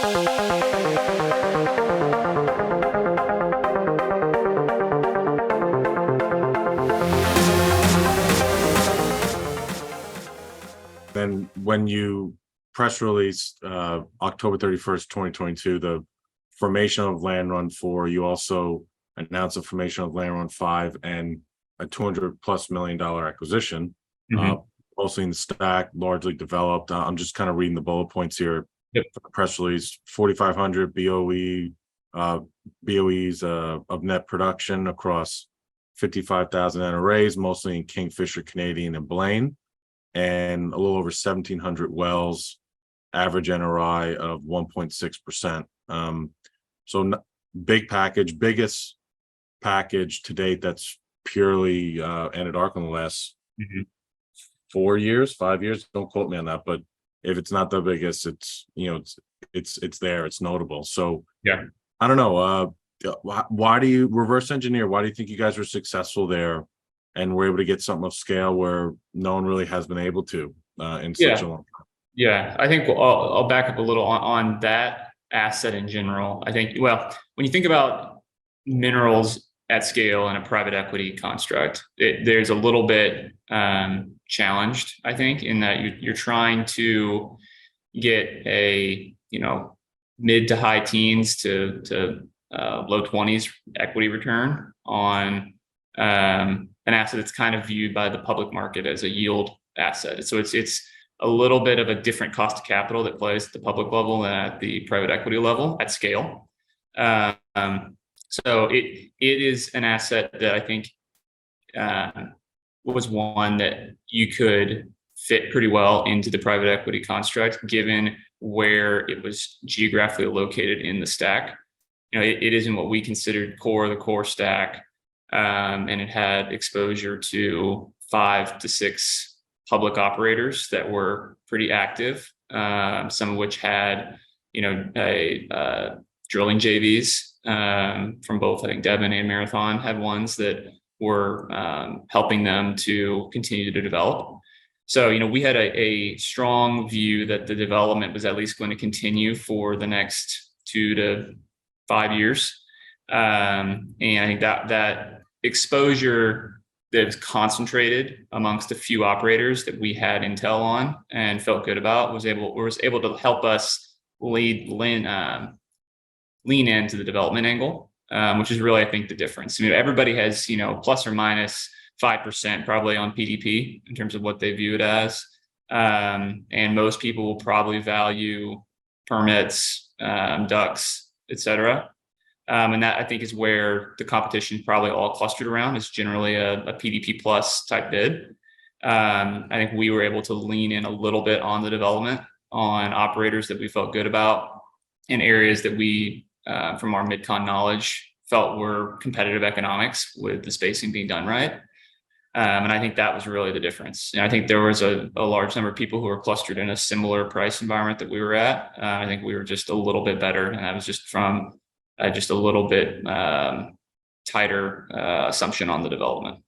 Then when you press released October 31st, 2022, the formation of Land Run 4, you also announced the formation of Land Run 5 and a $200+ million acquisition, mostly in the stack, largely developed. I'm just kind of reading the bullet points here. Yep. For the press release: 4,500 BOEs of net production across 55,000 NRAs, mostly in Kingfisher, Canadian, and Blaine, and a little over 1,700 wells, average NRI of 1.6%. Big package, biggest package to date that's purely Anadarko in the last 4 years, 5 years. Don't quote me on that, but if it's not the biggest, it's there, it's notable. So yeah, I don't know. Why do you reverse engineer? Why do you think you guys were successful there and were able to get something of scale where no one really has been able to in such a long time? Yeah, I think I'll back up a little on that asset in general. I think, well, when you think about minerals at scale in a private equity construct, there's a little bit challenged, I think, in that you're trying to get a mid to high teens to low 20s equity return on an asset that's kind of viewed by the public market as a yield asset. So it's a little bit of a different cost of capital that plays at the public level than at the private equity level at scale. So it is an asset that I think was one that you could fit pretty well into the private equity construct, given where it was geographically located in the stack. It isn't what we considered the core stack, and it had exposure to 5 to 6 public operators that were pretty active, some of which had drilling JVs from both, I think Devon and Marathon had ones that were helping them to continue to develop. So, we had a strong view that the development was at least going to continue for the next 2 to 5 years. And I think that exposure that was concentrated amongst a few operators that we had intel on and felt good about was able to help us lean into the development angle, which is really, I think, the difference. Everybody has plus or minus 5% probably on PDP in terms of what they view it as, and most people will probably value permits, DUCs, etc. And that, I think, is where the competition is probably all clustered around. Is generally a PDP plus type bid. I think we were able to lean in a little bit on the development on operators that we felt good about in areas that we, from our Mid-Con knowledge, felt were competitive economics with the spacing being done right. And I think that was really the difference. And I think there was a large number of people who were clustered in a similar price environment that we were at. I think we were just a little bit better, and that was just from just a little bit tighter assumption on the development.